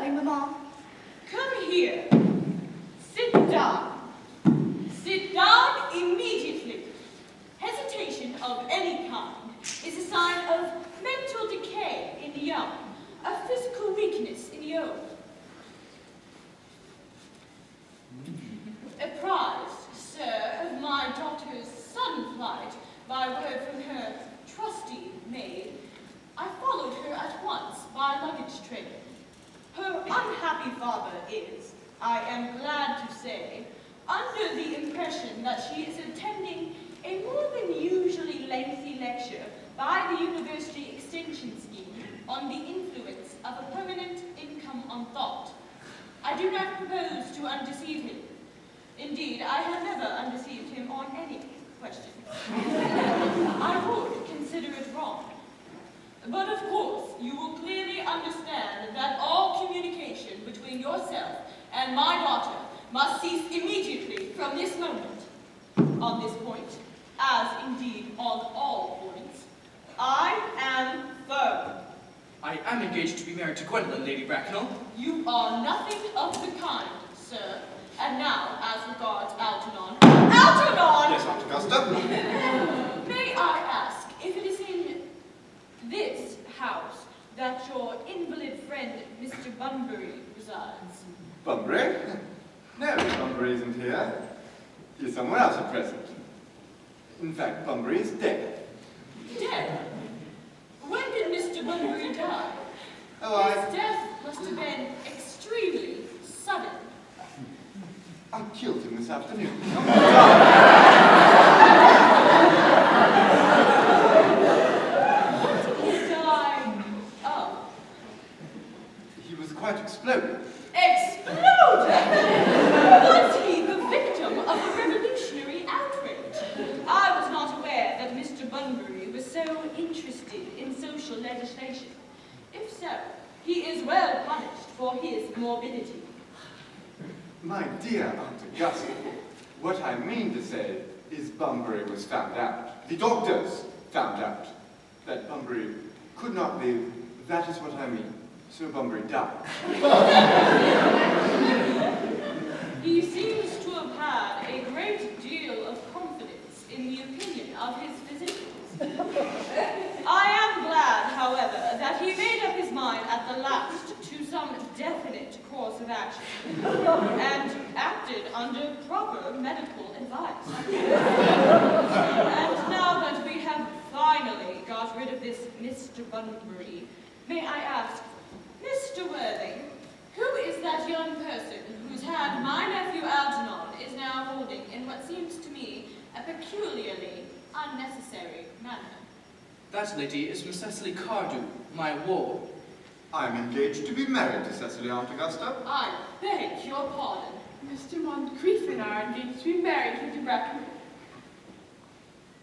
Worthing, Mamma? Come here. Sit down. Sit down immediately. Hesitation of any kind is a sign of mental decay in the young, a physical weakness in the old. Apprised, sir, of my daughter's sudden flight by word from her trusty maid, I followed her at once by luggage train. Her unhappy father is, I am glad to say, under the impression that she is attending a more than usually lengthy lecture by the University Extension Scheme on the influence of a permanent income on thought. I do not propose to undeceive him. Indeed, I have never undeceived him on any question. I would consider it wrong. But of course, you will clearly understand that all communication between yourself and my daughter must cease immediately from this moment. On this point, as indeed on all points, I am firm. I am engaged to be married to Gwendolen, Lady Bracknell. You are nothing of the kind, sir. And now, as regards Algernon. Algernon! Yes, Aunt Augusta? May I ask if it is in this house that your invalid friend, Mr. Bunbury, resides? Bunbury? No, Bunbury isn't here. He's somewhere else at present. In fact, Bunbury is dead. Dead? When did Mr. Bunbury die? Oh, His death must have been extremely sudden. I killed him this afternoon. What did he die of? He was quite exploded. Exploded? Was he the victim of a revolutionary outrage? I was not aware that Mr. Bunbury was so interested in social legislation. If so, he is well punished for his morbidity. My dear Aunt Augusta, what I mean to say is Bunbury was found out. The doctors found out that Bunbury could not live. That is what I mean. So Bunbury died. He seems to have had a great deal of confidence in the opinion of his physicians. I am glad, however, that he made up his mind at the last to some definite course of action, and acted under proper medical advice. And now that we have finally got rid of this Mr. Bunbury, may I ask, Mr. Worthing, who is that young person whose hand my nephew Algernon is now holding in what seems to me a peculiarly unnecessary manner? That lady is Miss Cecily Cardew, my ward. I'm engaged to be married to Cecily, Aunt Augusta. I beg your pardon. Mr. Moncrief and I are engaged to be married, Lady Bracknell.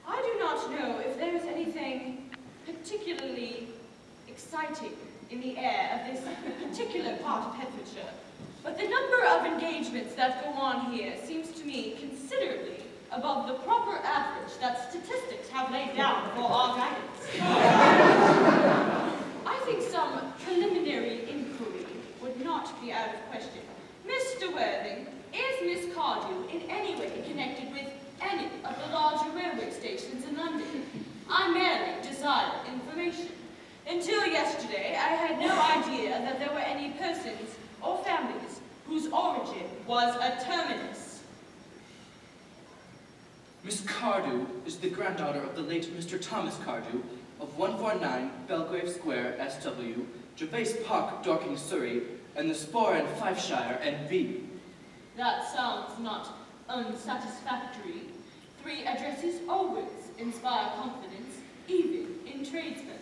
I do not know if there is anything particularly exciting in the air of this particular part of Hertfordshire, but the number of engagements that go on here seems to me considerably above the proper average that statistics have laid down for our guidance. I think some preliminary inquiry would not be out of question. Mr. Worthing, is Miss Cardew in any way connected with any of the larger railway stations in London? I merely desire information. Until yesterday, I had no idea that there were any persons or families whose origin was a terminus. Miss Cardew is the granddaughter of the late Mr. Thomas Cardew of 149 Belgrave Square, SW, Gervase Park, Dorking, Surrey, and the Spore in Fifeshire, NV. That sounds not unsatisfactory. 3 addresses always inspire confidence, even in tradesmen.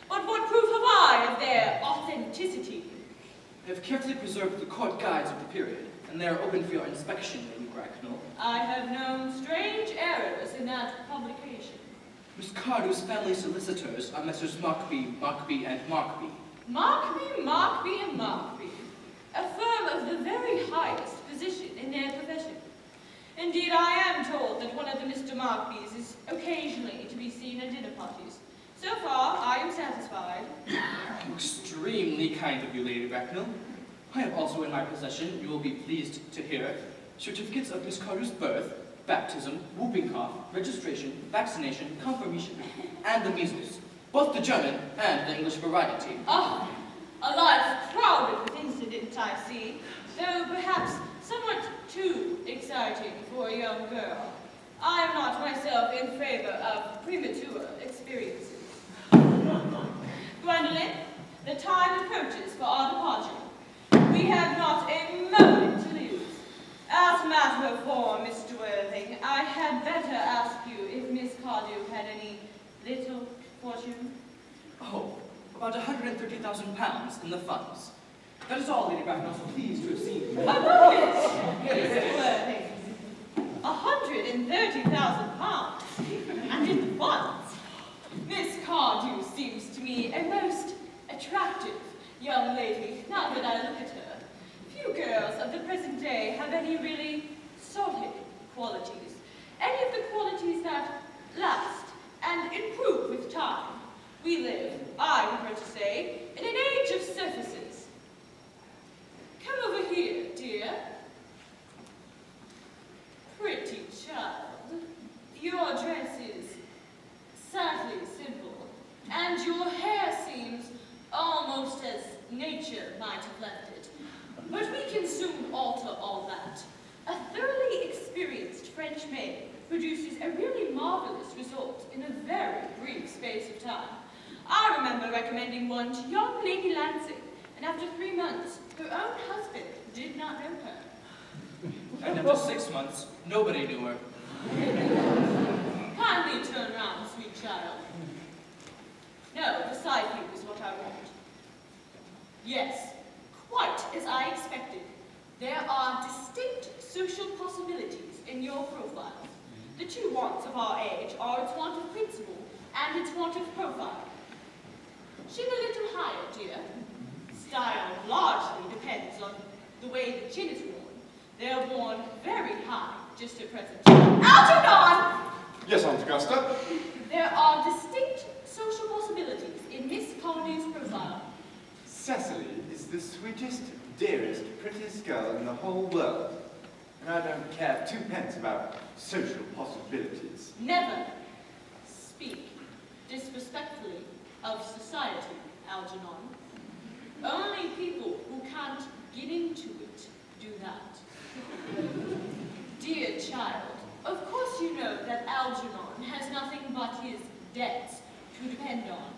But what proof have I of their authenticity? I have carefully preserved the court guides of the period, and they are open for your inspection, Lady Bracknell. I have known strange errors in that publication. Miss Cardew's family solicitors are Messrs. Markby, and Markby. Markby, and Markby. A firm of the very highest position in their profession. Indeed, I am told that one of the Mr. Markbys is occasionally to be seen at dinner parties. So far, I am satisfied. Extremely kind of you, Lady Bracknell. I have also in my possession, you will be pleased to hear, certificates of Miss Cardew's birth, baptism, whooping cough, registration, vaccination, confirmation, and the measles. Both the German and the English variety. Ah, a life crowded with incident, I see, though perhaps somewhat too exciting for a young girl. I am not myself in favor of premature experiences. Gwendolyn, the time approaches for our departure. We have not a moment to lose. As a matter of form, Mr. Worthing, I had better ask you if Miss Cardew had any little fortune. Oh, about £130,000 in the funds. That is all, Lady Bracknell, so pleased to have seen you. A moment, Mr. Worthing. £130,000, and in the funds. Miss Cardew seems to me a most attractive young lady, now that I look at her. Few girls of the present day have any really solid qualities. Any of the qualities that last and improve with time. We live, I prefer to say, in an age of surfaces. Come over here, dear. Pretty child, your dress is sadly simple, and your hair seems almost as nature might have left it. But we can soon alter all that. A thoroughly experienced French maid produces a really marvelous result in a very brief space of time. I remember recommending one to young Lady Lansing, and after 3 months, her own husband did not know her. And after 6 months, nobody knew her. Kindly turn round, sweet child. No, the side view is what I want. Yes, quite as I expected. There are distinct social possibilities in your profile. The two wants of our age are its want of principle and its want of profile. Chin a little higher, dear. Style largely depends on the way the chin is worn. They're worn very high, just at present. Algernon! Yes, Aunt Augusta? There are distinct social possibilities in Miss Cardew's profile. Cecily is the sweetest, dearest, prettiest girl in the whole world. And I don't care 2 pence about social possibilities. Never speak disrespectfully of society, Algernon. Only people who can't get into it do that. Dear child, of course you know that Algernon has nothing but his debts to depend on.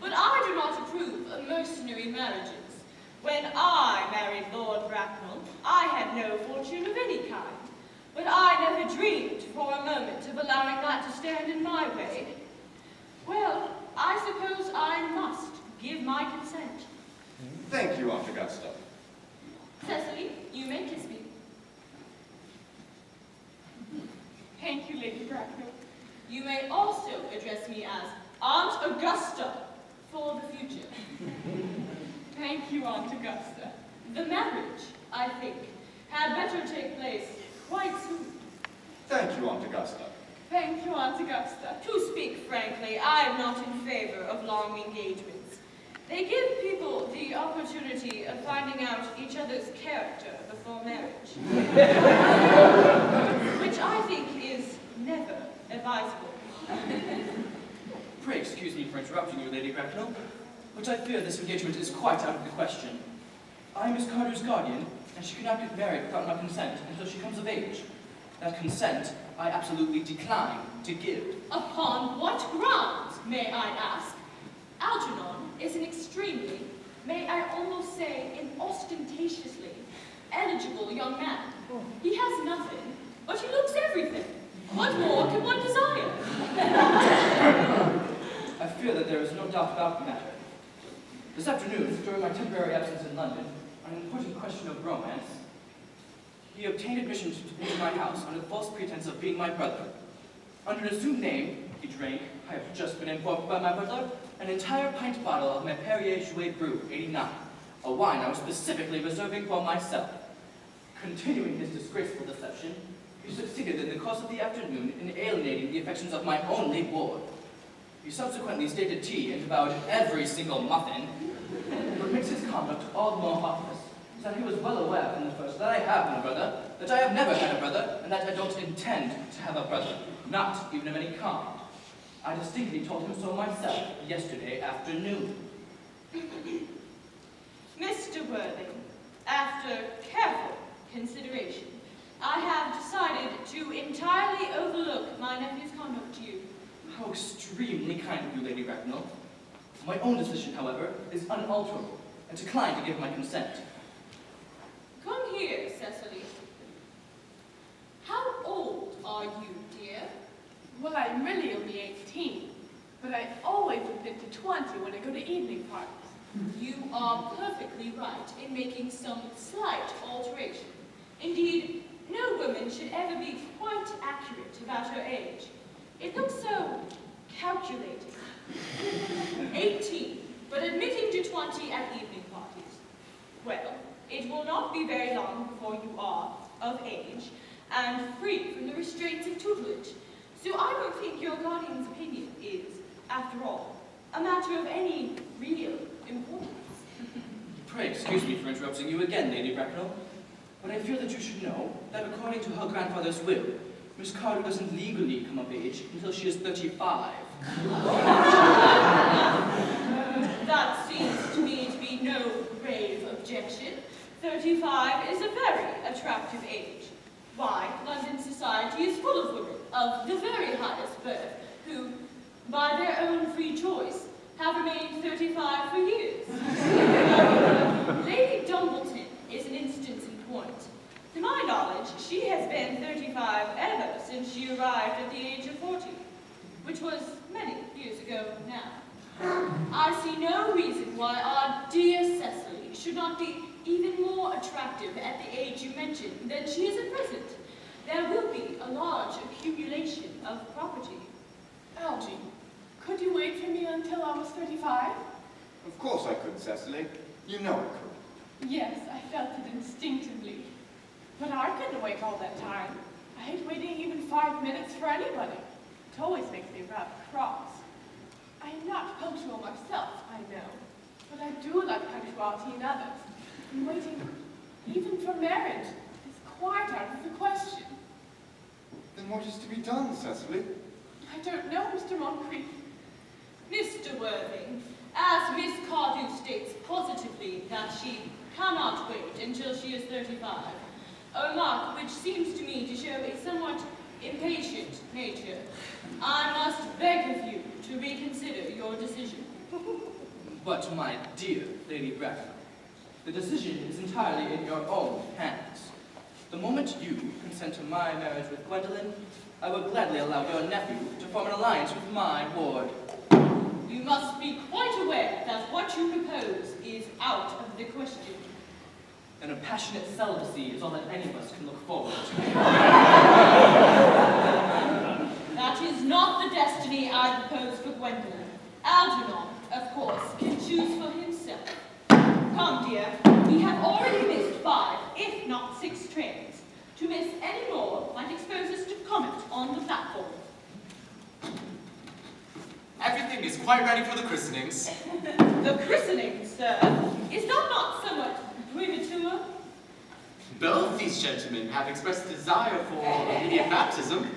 But I do not approve of mercenary marriages. When I married Lord Bracknell, I had no fortune of any kind. But I never dreamed for a moment of allowing that to stand in my way. Well, I suppose I must give my consent. Thank you, Aunt Augusta. Cecily, you may kiss me. Thank you, Lady Bracknell. You may also address me as Aunt Augusta for the future. Thank you, Aunt Augusta. The marriage, I think, had better take place quite soon. Thank you, Aunt Augusta. Thank you, Aunt Augusta. To speak frankly, I am not in favor of long engagements. They give people the opportunity of finding out each other's character before marriage. Which I think is never advisable. Pray excuse me for interrupting you, Lady Bracknell, but I fear this engagement is quite out of the question. I am Miss Cardew's guardian, and she cannot get married without my consent until she comes of age. That consent I absolutely decline to give. Upon what grounds, may I ask? Algernon is an extremely, may I almost say an ostentatiously, eligible young man. He has nothing, but he looks everything. What more can one desire? I fear that there is no doubt about the matter. This afternoon, during my temporary absence in London, on an important question of romance, he obtained admission into my house under the false pretense of being my brother. Under an assumed name, he drank, I have just been informed by my butler, an entire pint bottle of my Perrier Jouet Brut 89, a wine I was specifically reserving for myself. Continuing his disgraceful deception, he succeeded in the course of the afternoon in alienating the affections of my only ward. He subsequently stated tea and devoured every single muffin, but makes his conduct all the more obvious, that he was well aware from the first that I have no brother, that I have never had a brother, and that I don't intend to have a brother, not even of any kind. I distinctly told him so myself yesterday afternoon. Mr. Worthing, after careful consideration, I have decided to entirely overlook my nephew's conduct to you. How extremely kind of you, Lady Bracknell. My own decision, however, is unalterable, and decline to give my consent. Come here, Cecily. How old are you, dear? Well, I'm really only 18, but I always admit to 20 when I go to evening parties. You are perfectly right in making some slight alteration. Indeed, no woman should ever be quite accurate about her age. It looks so calculating. 18, but admitting to 20 at evening parties. Well, it will not be very long before you are of age and free from the restraints of tutelage. So I don't think your guardian's opinion is, after all, a matter of any real importance. Pray excuse me for interrupting you again, Lady Bracknell, but I feel that you should know that according to her grandfather's will, Miss Cardew doesn't legally come of age until she is 35. That seems to me to be no grave objection. 35 is a very attractive age. Why, London society is full of women of the very highest birth who, by their own free choice, have remained 35 for years. Lady Dumbleton is an instance in point. To my knowledge, she has been 35 ever since she arrived at the age of 40, which was many years ago now. I see no reason why our dear Cecily should not be even more attractive at the age you mentioned than she is at present. There will be a large accumulation of property. Algy, could you wait for me until I was 35? Of course I could, Cecily. You know I could. Yes, I felt it instinctively. But I couldn't wait all that time. I hate waiting even 5 minutes for anybody. It always makes me rather cross. I am not punctual myself, I know, but I do like punctuality in others. And waiting, even for marriage, is quite out of the question. Then what is to be done, Cecily? I don't know, Mr. Moncrief. Mr. Worthing, as Miss Cardew states positively that she cannot wait until she is 35, a remark which seems to me to show a somewhat impatient nature, I must beg of you to reconsider your decision. But, my dear Lady Bracknell, the decision is entirely in your own hands. The moment you consent to my marriage with Gwendolen, I will gladly allow your nephew to form an alliance with my ward. You must be quite aware that what you propose is out of the question. And a passionate celibacy is all that any of us can look forward to. That is not the destiny I propose for Gwendolen. Algernon, of course, can choose for himself. Come, dear, we have already missed 5, if not 6 trains. To miss any more might expose us to comment on the platform. Everything is quite ready for the christenings. The christening, sir, is that not somewhat premature? Both these gentlemen have expressed desire for immediate baptism.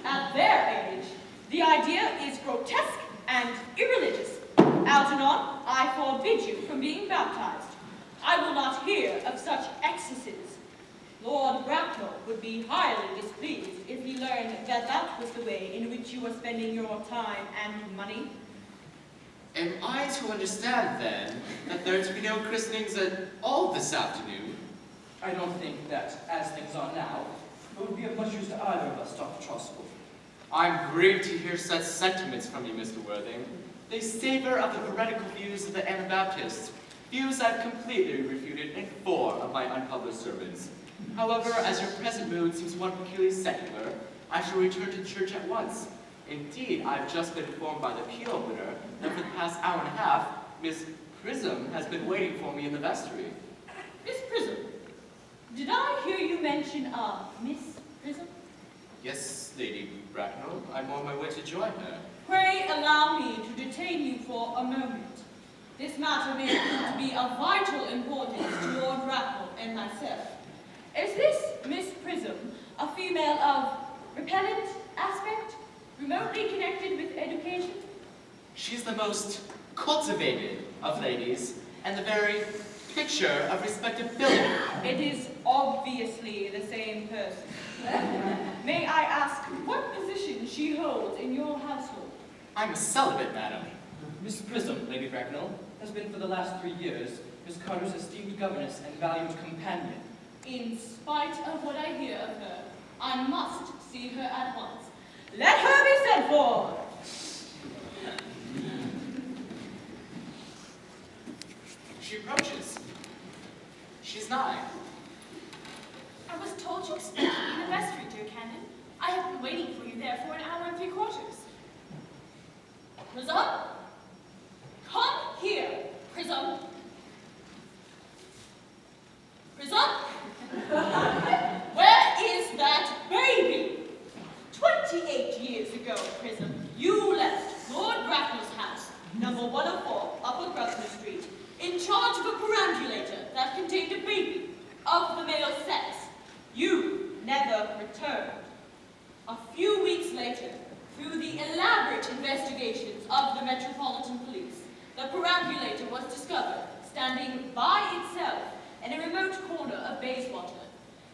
At their age, the idea is grotesque and irreligious. Algernon, I forbid you from being baptized. I will not hear of such excesses. Lord Bracknell would be highly displeased if he learned that that was the way in which you were spending your time and money. Am I to understand, then, that there are to be no christenings at all this afternoon? I don't think that, as things are now, it would be of much use to either of us, Dr. Trostle. I'm grieved to hear such sentiments from you, Mr. Worthing. They savor of the heretical views of the Anabaptists, views I've completely refuted in 4 of my unpublished sermons. However, as your present mood seems one peculiarly secular, I shall return to church at once. Indeed, I've just been informed by the pew opener that for the past hour and a half, Miss Prism has been waiting for me in the vestry. Miss Prism, did I hear you mention Miss Prism? Yes, Lady Bracknell, I'm on my way to join her. Pray allow me to detain you for a moment. This matter may prove to be of vital importance to Lord Bracknell and myself. Is this Miss Prism a female of repellent aspect, remotely connected with education? She's the most cultivated of ladies, and the very picture of respectability. It is obviously the same person. May I ask what position she holds in your household? I'm a celibate, madam. Miss Prism, Lady Bracknell, has been for the last 3 years Miss Carter's esteemed governess and valued companion. In spite of what I hear of her, I must see her at once. Let her be sent for! She approaches. She's nigh. I was told you expected me in the vestry, dear Cannon. I have been waiting for you there for an hour and 3/4. Prism? Come here, Prism. Prism? Where is that baby? 28 years ago, Prism, you left Lord Bracknell's house, number 104, Upper Grosvenor Street, in charge of a perambulator that contained a baby of the male sex. You never returned. A few weeks later, through the elaborate investigations of the Metropolitan Police, the perambulator was discovered standing by itself in a remote corner of Bayswater.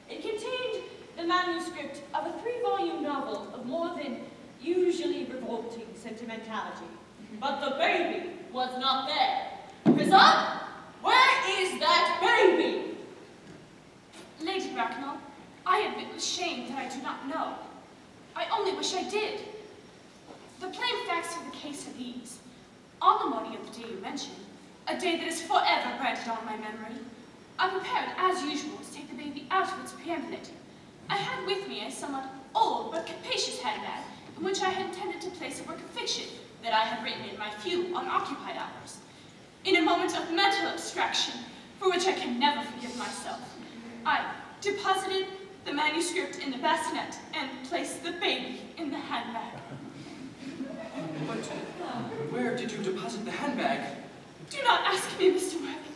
It contained the manuscript of a 3-volume novel of more than usually revolting sentimentality. But the baby was not there. Prism, where is that baby? Lady Bracknell, I admit with shame that I do not know. I only wish I did. The plain facts of the case are these. On the morning of the day you mentioned, a day that is forever branded on my memory, I prepared, as usual, to take the baby out of its perambulator. I had with me a somewhat old but capacious handbag, in which I had intended to place a work of fiction that I had written in my few unoccupied hours. In a moment of mental abstraction, for which I can never forgive myself, I deposited the manuscript in the bassinet and placed the baby in the handbag. But where did you deposit the handbag? Do not ask me, Mr. Worthing.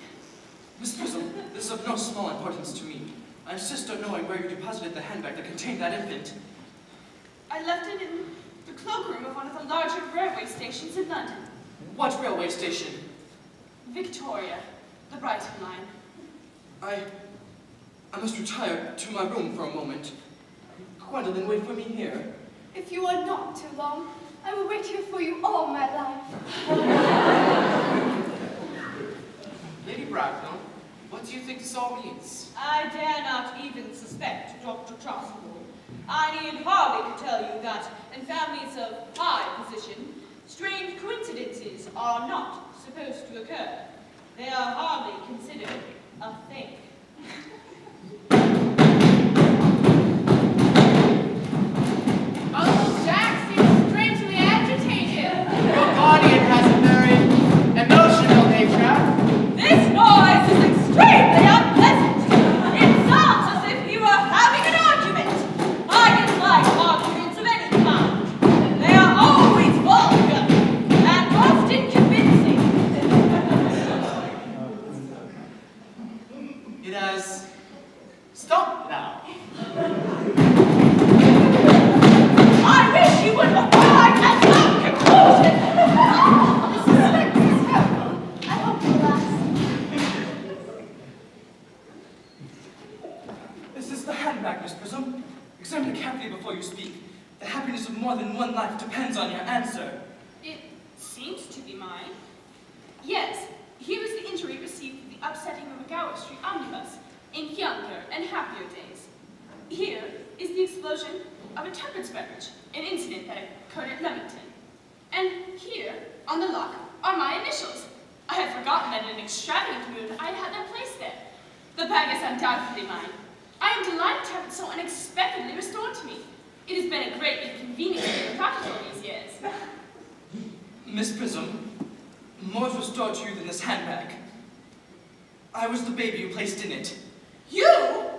Miss Prism, this is of no small importance to me. I insist on knowing where you deposited the handbag that contained that infant. I left it in the cloakroom of one of the larger railway stations in London. What railway station? Victoria, the Brighton line. I must retire to my room for a moment. Gwendolyn, wait for me here. If you are not too long, I will wait here for you all my life. Lady Bracknell, what do you think this all means? I dare not even suspect Dr. Chasuble. I need hardly to tell you that in families of high position, strange coincidences are not supposed to occur. They are hardly considered a thing. Uncle Jack seems strangely agitated. Your guardian has a very emotional nature. This noise is extremely unpleasant. It sounds as if you are having an argument. I dislike arguments of any kind. They are always vulgar and often convincing. It has stopped now. I wish you would arrive at some conclusion. The suspense is terrible. I hope you'll last. Is this the handbag, Miss Prism? Examine it carefully before you speak. The happiness of more than one life depends on your answer. It seems to be mine. Yes, here is the injury received from the upsetting of a Gower Street omnibus in younger and happier days. Here is the explosion of a temperance beverage, an incident that occurred at Leamington. And here, on the lock, are my initials. I had forgotten that in an extravagant mood I had them placed there. The bag is undoubtedly mine. I am delighted to have it so unexpectedly restored to me. It has been a great inconvenience to the practical these years. Miss Prism, more is restored to you than this handbag. I was the baby you placed in it. You?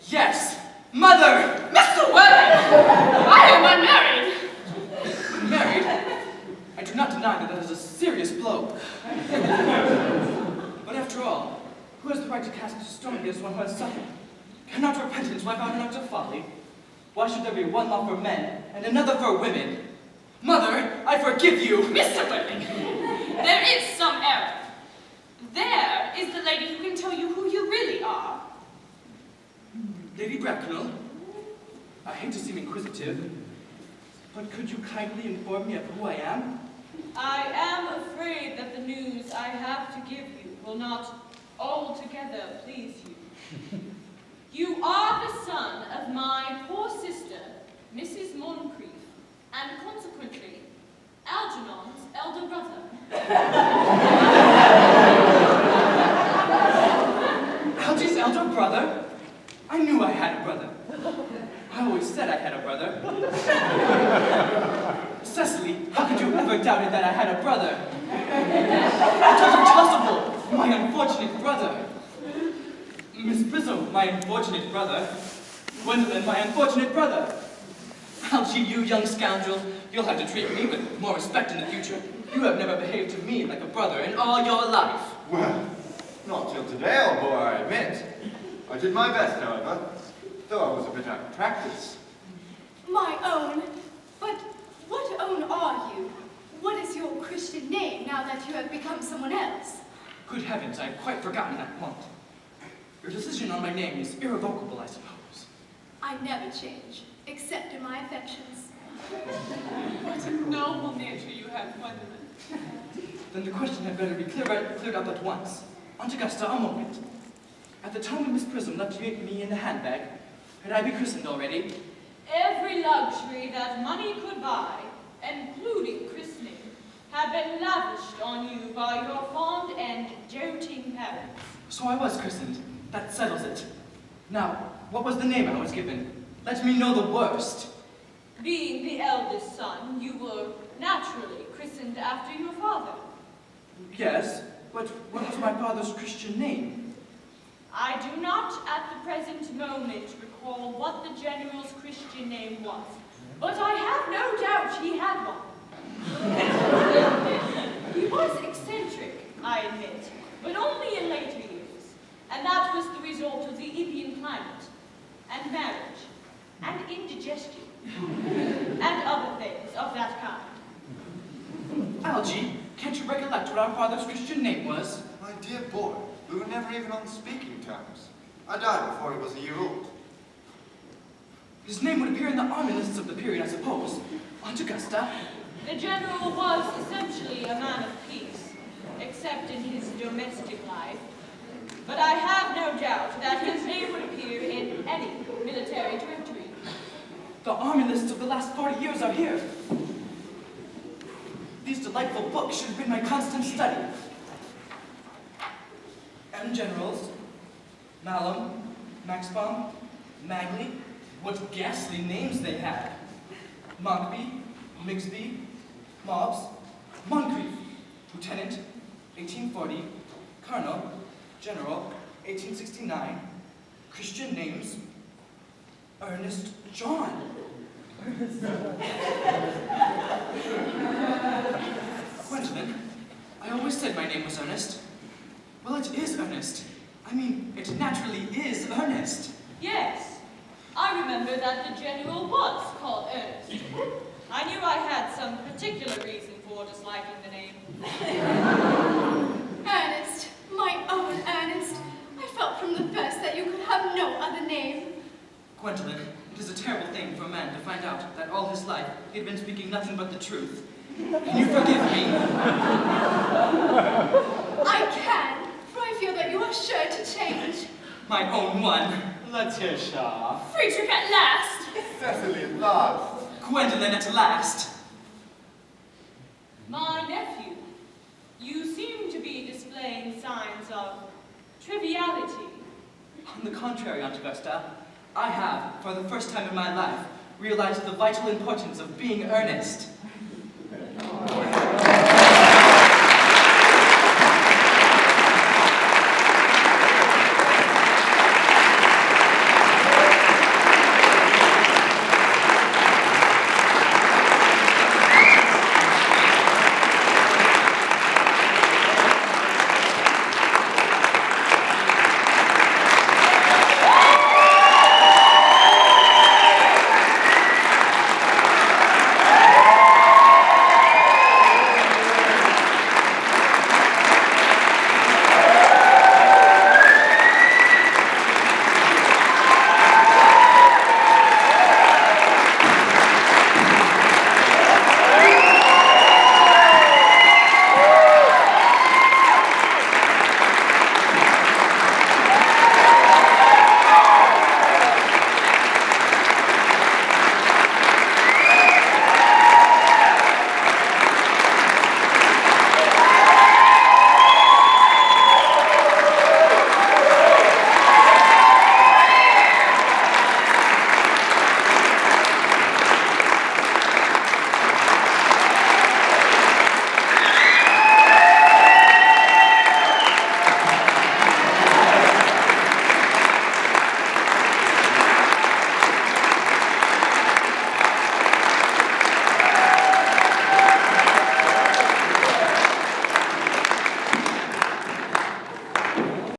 Yes, Mother! Mr. Worthing! I am unmarried! Married? I do cannot deny that that is a serious blow. But after all, who has the right to cast a stone against one who has suffered? Cannot repentance wipe out an act of folly? Why should there be one law for men and another for women? Mother, I forgive you! Mr. Whitling, there is some error. There is the lady who can tell you who you really are. Lady Bracknell, I hate to seem inquisitive, but could you kindly inform me of who I am? I am afraid that the news I have to give you will not altogether please you. You are the son of my poor sister, Mrs. Moncrief, and consequently, Algernon's elder brother. Algy's elder brother? I knew I had a brother. I always said I had a brother. Cecily, how could you ever doubt it that I had a brother? Dr. Chasuble, my unfortunate brother. Miss Prism, my unfortunate brother. Gwendolyn, my unfortunate brother. Algy, you young scoundrel, you'll have to treat me with more respect in the future. You have never behaved to me like a brother in all your life. Well, not till today, old boy, I admit. I did my best, however, though I was a bit out of practice. My own. But what own are you? What is your Christian name now that you have become someone else? Good heavens, I had quite forgotten that point. Your decision on my name is irrevocable, I suppose. I never change, except in my affections. What a noble nature you have, Gwendolyn. Then the question had better be cleared up at once. Aunt Augusta, a moment. At the time when Miss Prism left me in the handbag, had I been christened already? Every luxury that money could buy, including christening, had been lavished on you by your fond and doting parents. So I was christened. That settles it. Now, what was the name I was given? Let me know the worst. Being the eldest son, you were naturally christened after your father. Yes, but what was my father's Christian name? I do not at the present moment recall what the general's Christian name was, but I have no doubt he had one. He was eccentric, I admit, but only in later years, and that was the result of the Ibian climate, and marriage, and indigestion, and other things of that kind. Algy, can't you recollect what our father's Christian name was? My dear boy, we were never even on speaking terms. I died before he was a year old. His name would appear in the army lists of the period, I suppose. Aunt Augusta? The general was essentially a man of peace, except in his domestic life. But I have no doubt that his name would appear in any military directory. The army lists of the last 40 years are here. These delightful books should have been my constant study. M. Generals, Malum, Maxbaum, Magley, what ghastly names they had. Monkby, Migsby, Mobbs, Moncrief, Lieutenant, 1840, Colonel, General, 1869, Christian names, Ernest John. Gwendolyn, I always said my name was Ernest. Well, it is Ernest. I mean, it naturally is Ernest. Yes, I remember that the general was called Ernest. I knew I had some particular reason for disliking the name. Ernest, my own Ernest. I felt from the first that you could have no other name. Gwendolyn, it is a terrible thing for a man to find out that all his life he had been speaking nothing but the truth. Can you forgive me? I can, for I feel that you are sure to change. My own one. Letitia. Friedrich at last. Cecily at last. Gwendolyn at last. My nephew, you seem to be displaying signs of triviality. On the contrary, Aunt Augusta, I have, for the first time in my life, realized the vital importance of being earnest.